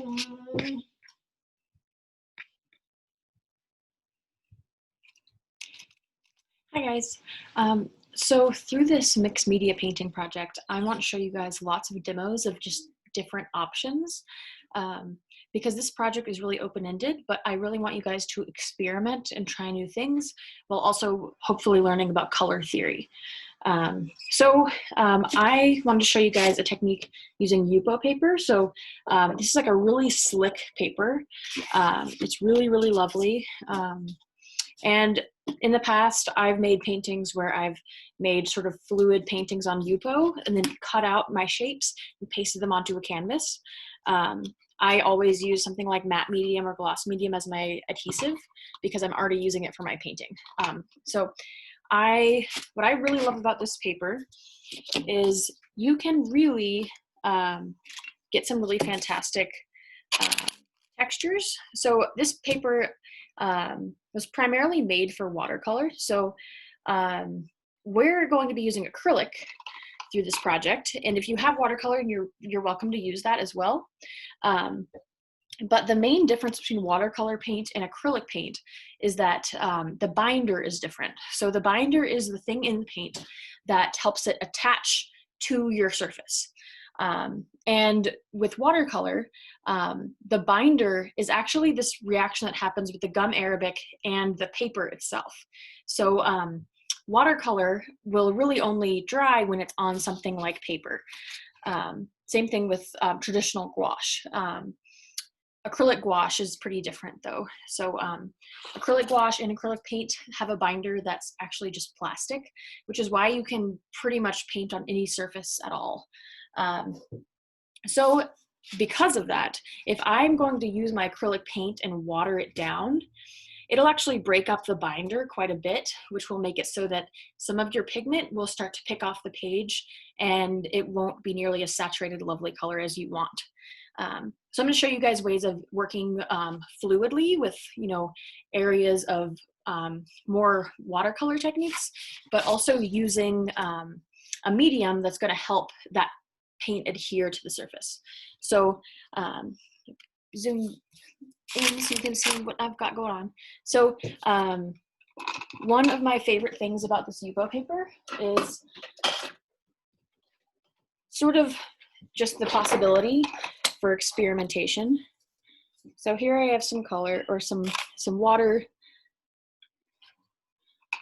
Hi guys. So through this mixed media painting project, I want to show you guys lots of demos of just different options because this project is really open-ended, but I really want you guys to experiment and try new things while also hopefully learning about color theory. I wanted to show you guys a technique using Yupo paper. So this is like a really slick paper. It's really, really lovely. And in the past, I've made paintings where I've made sort of fluid paintings on Yupo and then cut out my shapes and pasted them onto a canvas. I always use something like matte medium or gloss medium as my adhesive because I'm already using it for my painting. What I really love about this paper is you can really get some really fantastic textures. So this paper was primarily made for watercolor. So we're going to be using acrylic through this project. And if you have watercolor, you're welcome to use that as well. But the main difference between watercolor paint and acrylic paint is that the binder is different. So the binder is the thing in the paint that helps it attach to your surface. And with watercolor, the binder is actually this reaction that happens with the gum arabic and the paper itself. So watercolor will really only dry when it's on something like paper. Same thing with traditional gouache. Acrylic gouache is pretty different though. So acrylic gouache and acrylic paint have a binder that's actually just plastic, which is why you can pretty much paint on any surface at all. So because of that, if I'm going to use my acrylic paint and water it down, it'll actually break up the binder quite a bit, which will make it so that some of your pigment will start to pick off the page and it won't be nearly as saturated, lovely color as you want. So I'm going to show you guys ways of working fluidly with, areas of more watercolor techniques, but also using a medium that's going to help that paint adhere to the surface. So zoom in so you can see what I've got going on. So one of my favorite things about this Yupo paper is sort of just the possibility for experimentation. So here I have some color or some water. I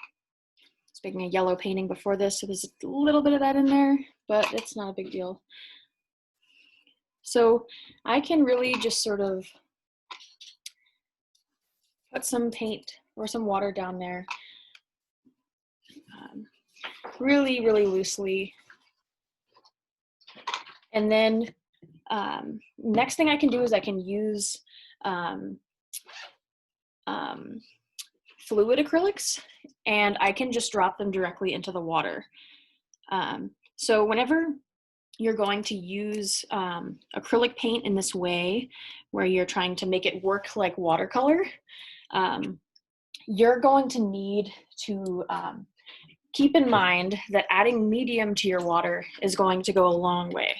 was making a yellow painting before this, so there's a little bit of that in there, but it's not a big deal. So I can really just sort of put some paint or some water down there really, really loosely. And then next thing I can do is I can use fluid acrylics, and I can just drop them directly into the water. So whenever you're going to use acrylic paint in this way, where you're trying to make it work like watercolor, you're going to need to keep in mind that adding medium to your water is going to go a long way.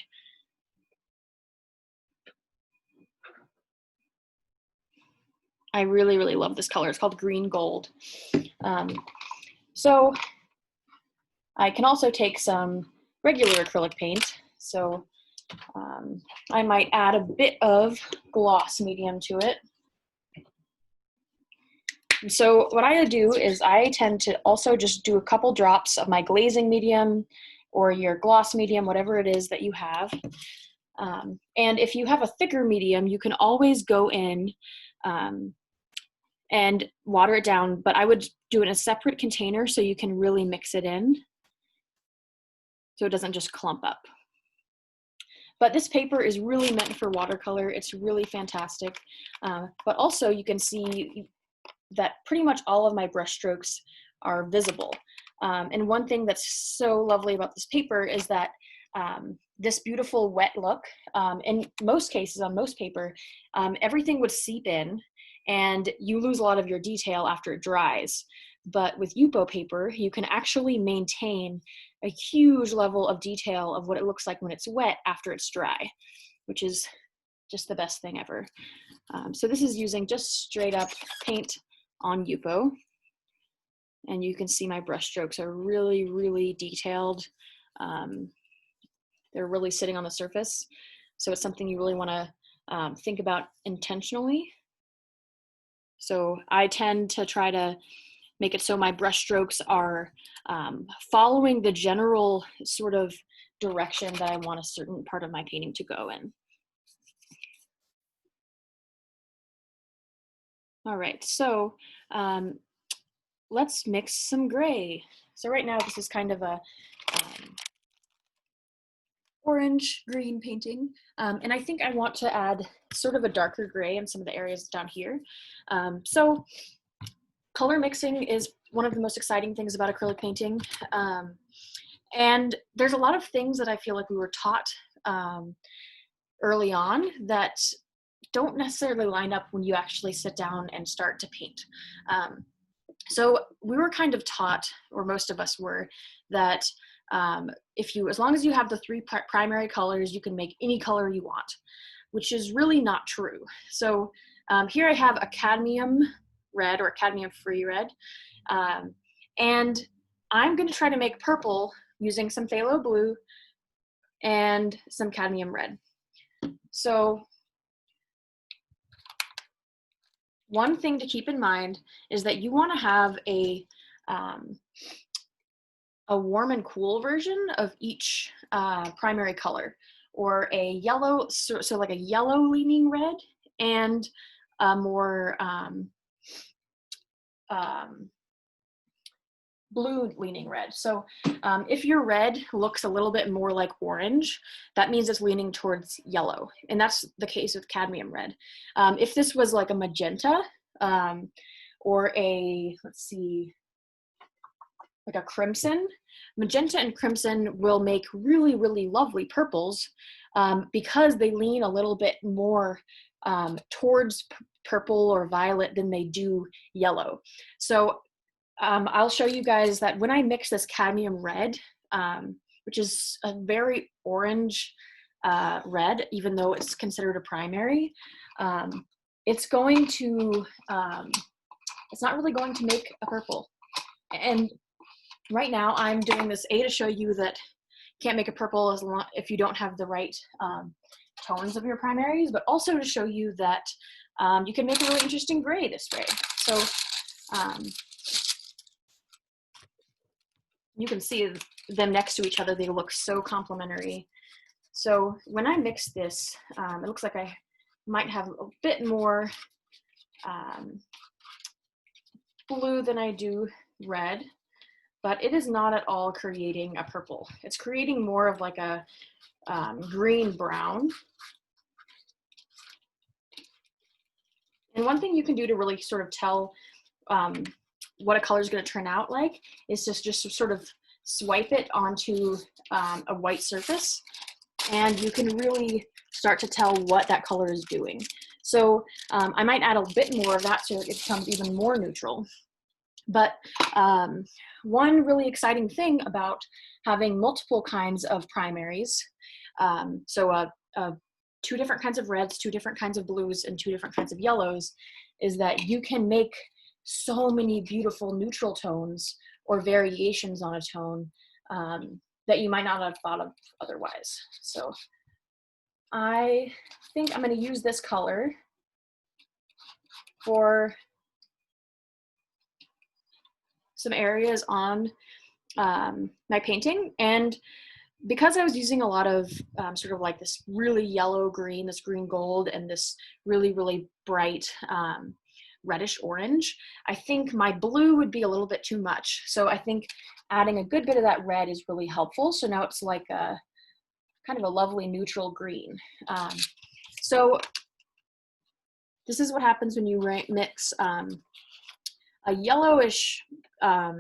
I really, really love this color. It's called green gold. So I can also take some regular acrylic paint. So I might add a bit of gloss medium to it. So what I do is I tend to also just do a couple drops of my glazing medium or your gloss medium, whatever it is that you have. And if you have a thicker medium, you can always go in and water it down, but I would do it in a separate container so you can really mix it in so it doesn't just clump up. But this paper is really meant for watercolor. It's really fantastic. But also you can see that pretty much all of my brush strokes are visible. And one thing that's so lovely about this paper is that this beautiful wet look, in most cases on most paper, everything would seep in and you lose a lot of your detail after it dries. But with Yupo paper, you can actually maintain a huge level of detail of what it looks like when it's wet after it's dry, which is just the best thing ever. So this is using just straight up paint on Yupo. And you can see my brush strokes are really, really detailed. They're really sitting on the surface. So it's something you really want to think about intentionally. So I tend to try to make it so my brush strokes are following the general sort of direction that I want a certain part of my painting to go in. All right, so let's mix some gray. So right now this is kind of a orange green painting, and I think I want to add sort of a darker gray in some of the areas down here. So color mixing is one of the most exciting things about acrylic painting, and there's a lot of things that I feel like we were taught early on that don't necessarily line up when you actually sit down and start to paint. So we were kind of taught, or most of us were, that as long as you have the three primary colors, you can make any color you want, which is really not true. So here I have a cadmium red, or cadmium free red, and I'm going to try to make purple using some phthalo blue and some cadmium red. So one thing to keep in mind is that you want to have a warm and cool version of each primary color, or a yellow, so like a yellow leaning red, and a more blue leaning red. So if your red looks a little bit more like orange, that means it's leaning towards yellow, and that's the case with cadmium red. If this was like a magenta, or a, let's see, like a crimson, magenta and crimson will make really, really lovely purples because they lean a little bit more towards purple or violet than they do yellow. So I'll show you guys that when I mix this cadmium red, which is a very orange red, even though it's considered a primary, it's going to, it's not really going to make a purple. And right now I'm doing this to show you that you can't make a purple if you don't have the right tones of your primaries, but also to show you that you can make a really interesting gray this way. So you can see them next to each other. They look so complementary. So when I mix this, it looks like I might have a bit more blue than I do red, but it is not at all creating a purple. It's creating more of like a green brown. And one thing you can do to really sort of tell what a color is going to turn out like is just sort of swipe it onto a white surface, and you can really start to tell what that color is doing. So I might add a bit more of that so it becomes even more neutral. But one really exciting thing about having multiple kinds of primaries, so two different kinds of reds, two different kinds of blues, and two different kinds of yellows, is that you can make so many beautiful neutral tones or variations on a tone that you might not have thought of otherwise. So I think I'm going to use this color for some areas on my painting. And because I was using a lot of sort of like this really yellow green, this green gold, and this really, really bright reddish orange, I think my blue would be a little bit too much. So I think adding a good bit of that red is really helpful. So now it's like a kind of a lovely neutral green. So this is what happens when you mix a yellowish, a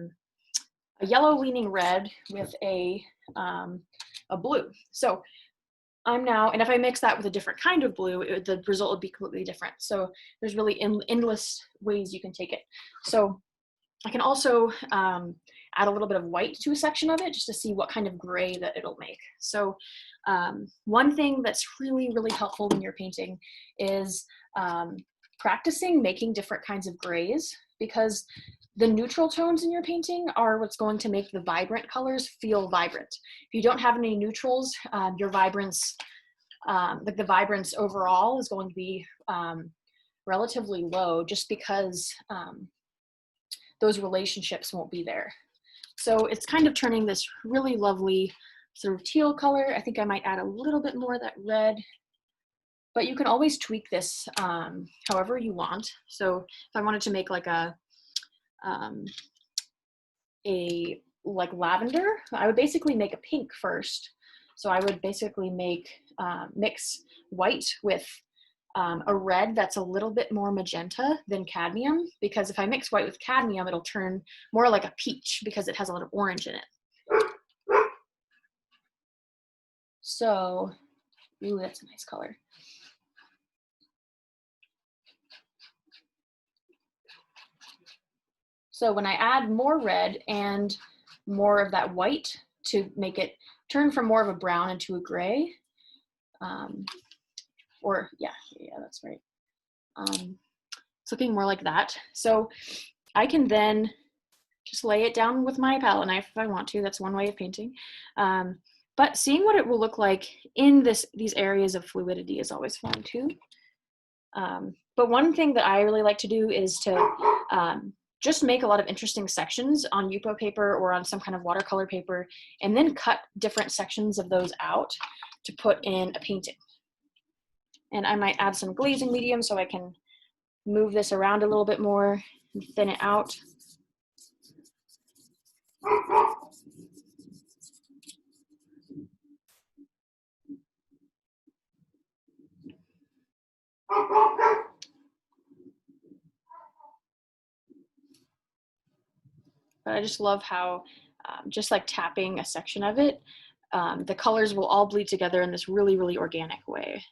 yellow leaning red with a blue. So I'm now, and if I mix that with a different kind of blue, the result would be completely different. So there's really endless ways you can take it. So I can also add a little bit of white to a section of it just to see what kind of gray that it'll make. So one thing that's really, really helpful when you're painting is practicing making different kinds of grays, because the neutral tones in your painting are what's going to make the vibrant colors feel vibrant. If you don't have any neutrals, your vibrance, like the vibrance overall is going to be relatively low, just because those relationships won't be there. So it's kind of turning this really lovely sort of teal color. I think I might add a little bit more of that red, but you can always tweak this however you want. So if I wanted to make like a like lavender, I would basically make a pink first. So I would basically make mix white with a red that's a little bit more magenta than cadmium, because if I mix white with cadmium, it'll turn more like a peach because it has a lot of orange in it. So, ooh, that's a nice color. So when I add more red and more of that white to make it turn from more of a brown into a gray, or yeah, that's right. It's looking more like that. So I can then just lay it down with my palette knife if I want to. That's one way of painting. But seeing what it will look like in these areas of fluidity is always fun too. But one thing that I really like to do is to just make a lot of interesting sections on Yupo paper or on some kind of watercolor paper, and then cut different sections of those out to put in a painting. And I might add some glazing medium so I can move this around a little bit more and thin it out. But I just love how just like tapping a section of it, the colors will all bleed together in this really, really organic way.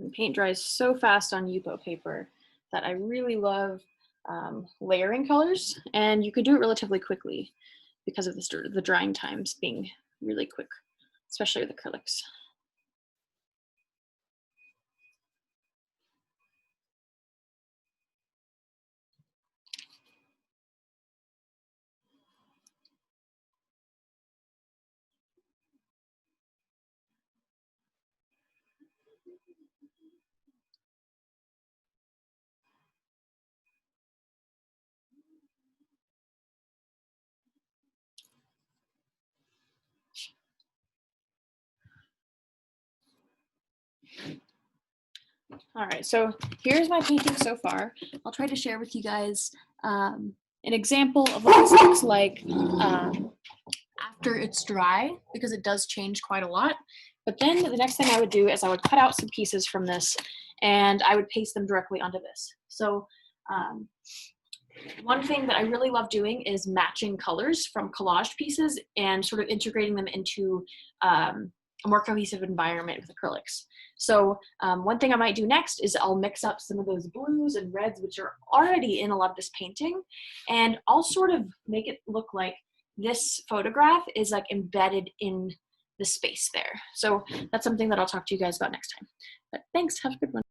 And paint dries so fast on Yupo paper that I really love layering colors, and you can do it relatively quickly because of the drying times being really quick, especially with acrylics. All right, so here's my painting so far. I'll try to share with you guys an example of what this looks like after it's dry, because it does change quite a lot. But then the next thing I would do is I would cut out some pieces from this and I would paste them directly onto this. So one thing that I really love doing is matching colors from collage pieces and sort of integrating them into a more cohesive environment with acrylics. So one thing I might do next is I'll mix up some of those blues and reds, which are already in a lot of this painting, and I'll sort of make it look like this photograph is like embedded in the space there. So that's something that I'll talk to you guys about next time. But thanks, have a good one.